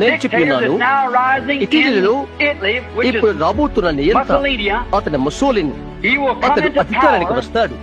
నేను చెప్పినాను, ఇటలీలో ఇప్పుడు రాబోతున్న నియంత అతను ముస్సోలిని. అతడు అధికారానికి వస్తాడు.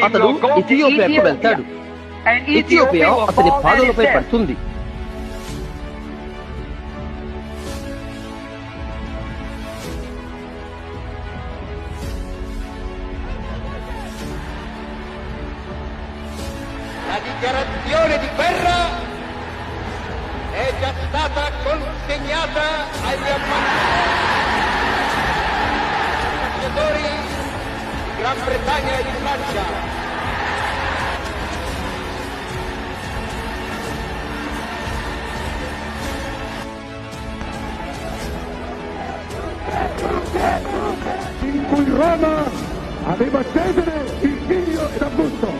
అతడు ఇథియోపియాకు వెళ్తాడు. ఇథియోపియా అతని పాదాలపై పడుతుంది. La dichiarazione di guerra è già stata consegnata agli ambasciatori di Gran Bretagna e di Francia. In cui Roma aveva Cesare, il figlio ed Augusto.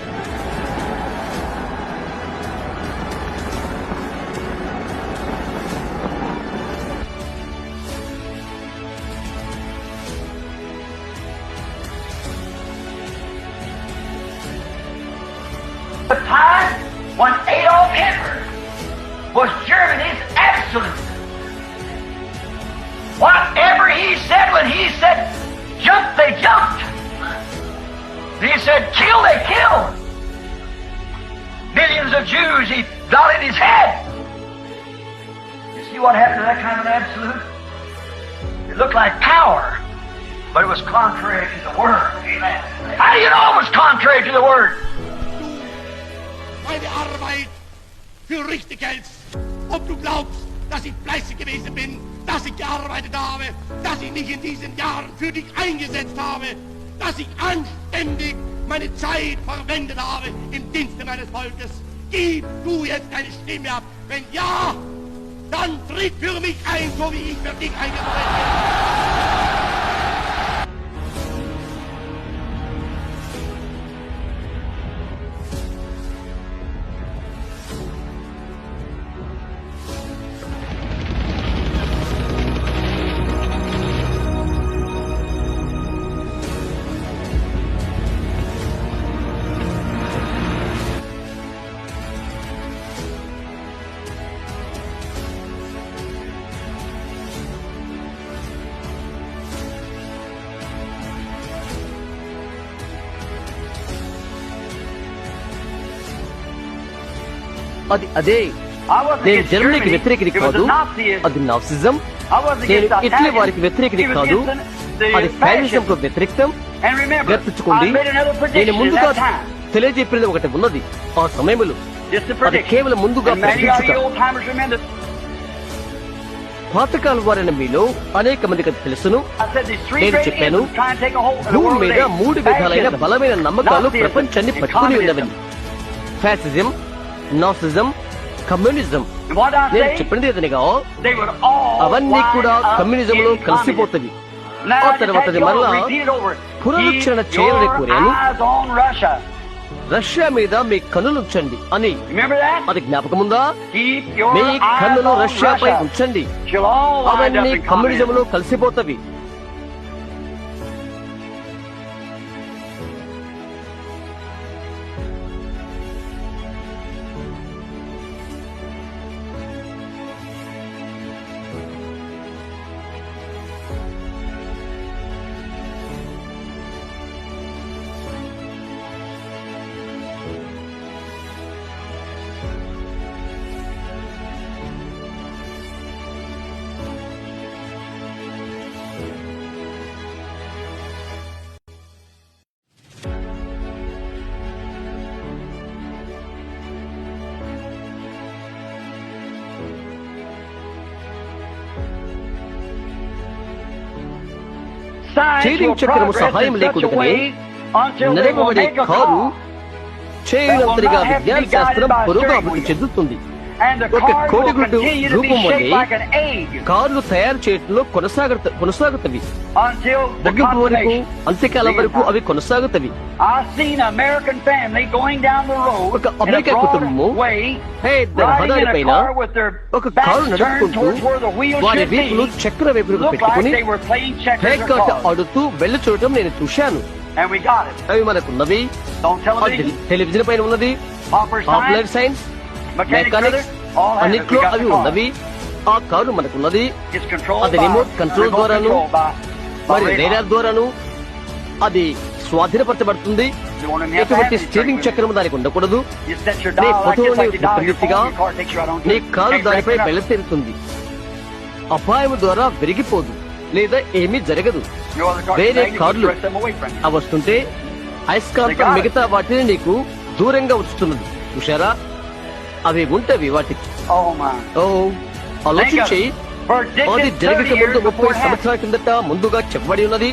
The time when Adolf Hitler was Germany's absolute. Whatever he said, when he said jump, they jumped. He said kill, they killed. Millions of Jews, he dotted his head. You see what happened to that kind of an absolute? It looked like power, but it was contrary to the Word. Amen. How do you know it was contrary to the Word? Meine Arbeit für richtig hältst, ob du glaubst, dass ich fleißig gewesen bin, dass ich gearbeitet habe, dass ich mich in diesen Jahren für dich eingesetzt habe, dass ich anständig meine Zeit verwendet habe im Dienste meines Volkes. Gib du jetzt deine Stimme ab. Wenn ja, dann tritt für mich ein, so wie ich für dich eingetreten bin. అది అదే. నేను జర్మనీకి వ్యతిరేకిని కాదు, అది Nazism. నేను Italy వారికి వ్యతిరేకిని కాదు, అది ఫ్యాసిజం కు వ్యతిరేకం. గుర్తుంచుకోండి, నేను ముందుగా తెలియజెప్పినది ఒకటి ఉన్నది. ఆ సమయంలో అది కేవలం ముందుగా ప్రకటించుట. పాతకాల వారైన మీలో అనేక మందికి అది తెలుసును. నేను చెప్పాను, భూమి మీద 3 విధాలైన బలమైన నమ్మకాలు ప్రపంచాన్ని పట్టుకుని ఉన్నవని: ఫ్యాసిజం, నాసిజం, కమ్యూనిజం. నేను చెప్పినది ఏదనగా అవన్నీ కూడా కమ్యూనిజం లో కలిసిపోతుంది. ఆ తర్వాత మరలా పునరుద్ధరణ చేయాలని కోరాను. రష్యా మీద మీ కన్నులుంచండి అని. అది జ్ఞాపకముందా? మీ కన్నులు రష్యాపై ఉంచండి, అవన్నీ కమ్యూనిజం లో కలిసిపోతవి. చైలింగ్ చక్రము సహాయం లేకుండానే నడవబడే కారు చేయనంతరిగా విజ్ఞాన శాస్త్రం పురోగతి చెందుతుంది. ఒక కోడిగుడ్డు రూపం వల్లే కార్లు తయారు చేయడంలో కొనసాగుతవి. ముగింపు వరకు, అంత్యకాలం వరకు అవి కొనసాగుతవి. ఒక అమెరికా కుటుంబము రహదారి పైన ఒక కారు నడుపుకుంటూ వారి వీపులు చక్ర వైపులకు పెట్టుకుని పేకాట ఆడుతూ వెళ్లి చూడటం నేను చూశాను. అవి మనకున్నవి. టెలివిజన్ పైన ఉన్నది. Popular science, mechanics, All have it. We అన్నిట్లో got అవి the car. ఉన్నవి. ఆ కారు మనకున్నది. It's controlled అది by రిమోట్ కంట్రోల్ remote ద్వారాను control by మరి radar. రేడార్ ద్వారాను అది స్వాధీనపరచబడుతుంది. You want to have ఎటువంటి the స్టీరింగ్ steering చక్రం దానికి ఉండకూడదు. wheel. You set your నీ dial like ఫోటోని this, like you dial your పూర్తిగా phone, your car takes you right on to నీ it. కారు Can't దానిపై break it up. బెల్లతెరుతుంది. అపాయం ద్వారా విరిగిపోదు లేదా ఏమీ జరగదు. No other car వేరే can make it, కార్లు keep them away from you. అవి వస్తుంటే అయస్కాంతం మిగతా వాటిని నీకు దూరంగా ఉంచుతున్నది. చూశారా, అవి ఉంటవి వాటికి. Oh my. ఓ ఆలోచించి అది జరగక ముందు 30 సంవత్సరాల కిందట ముందుగా చెప్పబడి ఉన్నది.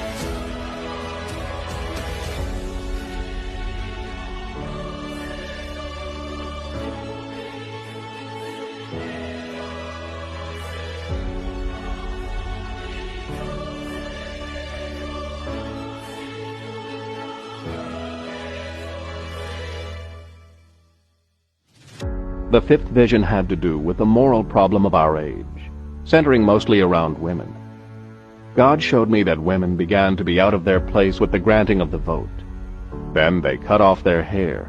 The fifth vision had to do with the moral problem of our age, centering mostly around women. God showed me that women began to be out of their place with the granting of the vote. Then they cut off their hair,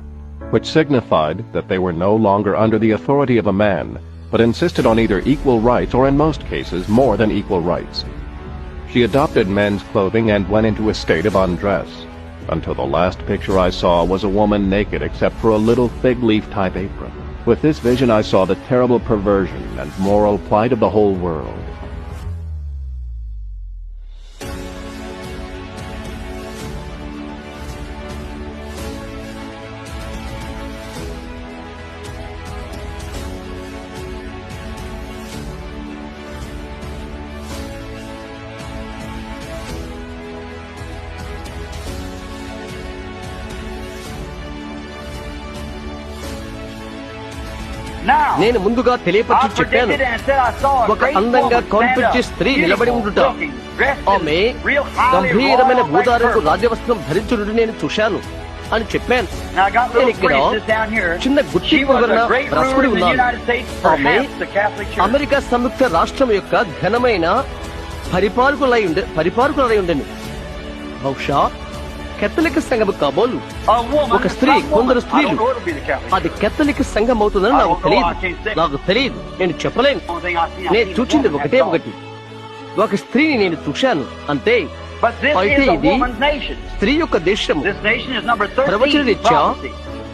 which signified that they were no longer under the authority of a man, but insisted on either equal rights or in most cases more than equal rights. She adopted men's clothing and went into a state of undress, until the last picture I saw was a woman naked except for a little fig leaf type apron. With this vision I saw the terrible perversion and moral plight of the whole world. Now, నేను ముందుగా I తెలియపరిచి చెప్పాను. predicted and said I saw a ఒక great అందంగా woman కౌన్పించే stand up, స్త్రీ నిలబడి ఉండుట. beautiful looking, dressed ఆమె in real highly గంభీరమైన royal భూదారకు black రాజ్యవస్త్రం ధరించుడు నేను చూశాను అని చెప్పాను. Now I got నేను little ఇక్కడ Frances down here. చిన్న గుట్టి She was వివరణ a great రాసుకుని ruler in the ఉన్నాను. United States, ఆమె perhaps the Catholic Church. America సంయుక్త రాష్ట్రం యొక్క ఘనమైన పరిపాలకులై ఉండెను. బహుశా కేథలిక్ సంఘము కాబోలు. A woman, ఒక స్త్రీ, some woman. కొందరు I స్త్రీలు. don't know it'll be the Catholic అది Church. కేథలిక్ సంఘం అవుతుందని నాకు తెలియదు. నేను చెప్పలేను. Only thing I've seen, I've నేను seen a చూచింది woman ఒకటే that's all. ఒకటి. ఒక స్త్రీని నేను చూశాను అంతే. But this అయితే is a ఇది woman's nation. స్త్రీ యొక్క దేశము. This nation is number 13 ప్రవచన రీత్యా prophecy.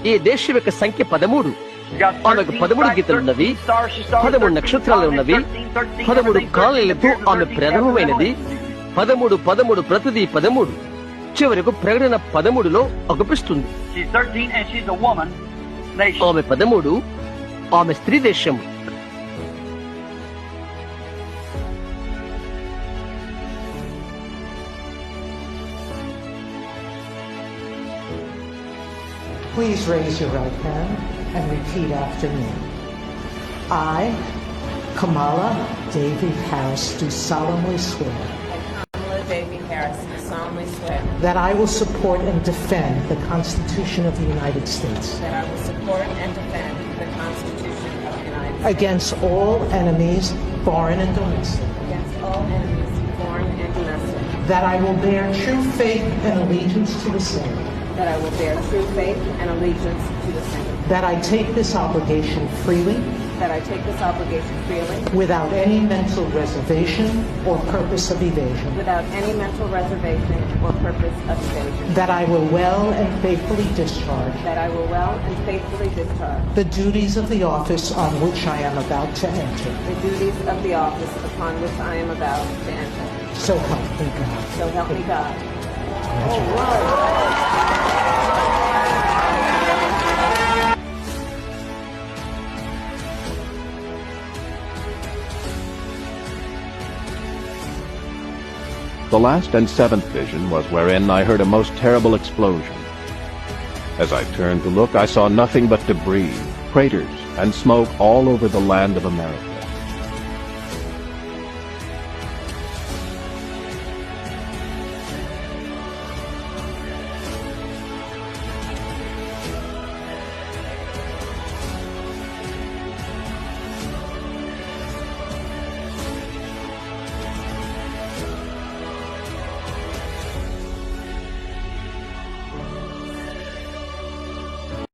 ఈ దేశం యొక్క సంఖ్య 13. You got ఆమెకు 13 13 stripes, గీతలు ఉన్నవి. 13 stars, she started 13 13 నక్షత్రాలు continents, ఉన్నవి. 13, 13 everything, కాలనీలతో 13 ఆమె 13 ప్రారంభమైనది. 13 ప్రతిదీ 13 చివరకు ప్రకటన 13లో అగుపిస్తుంది. She's 13 and she's a woman nation. ఆమె 13, ఆమె స్త్రీ దేశం. Please raise your right hand and repeat after me. I, Kamala Devi Harris, do solemnly swear Kamala Devi Harris, do solemnly swear that I will support and defend the Constitution of the United States that I will support and defend the Constitution of the United States against all enemies, foreign and domestic, against all enemies, foreign and domestic, that I will bear true faith and allegiance to the same, that I will bear true faith and allegiance to the same, that I take this obligation freely that I take this obligation freely without any mental reservation or purpose of evasion, without any mental reservation or purpose of evasion, that I will well and faithfully discharge that I will well and faithfully discharge the duties of the office on which I am about to enter. the duties of the office upon which I am about to enter. So help me God. So help me God. The last and seventh vision was wherein I heard a most terrible explosion. As I turned to look, I saw nothing but debris, craters, and smoke all over the land of America.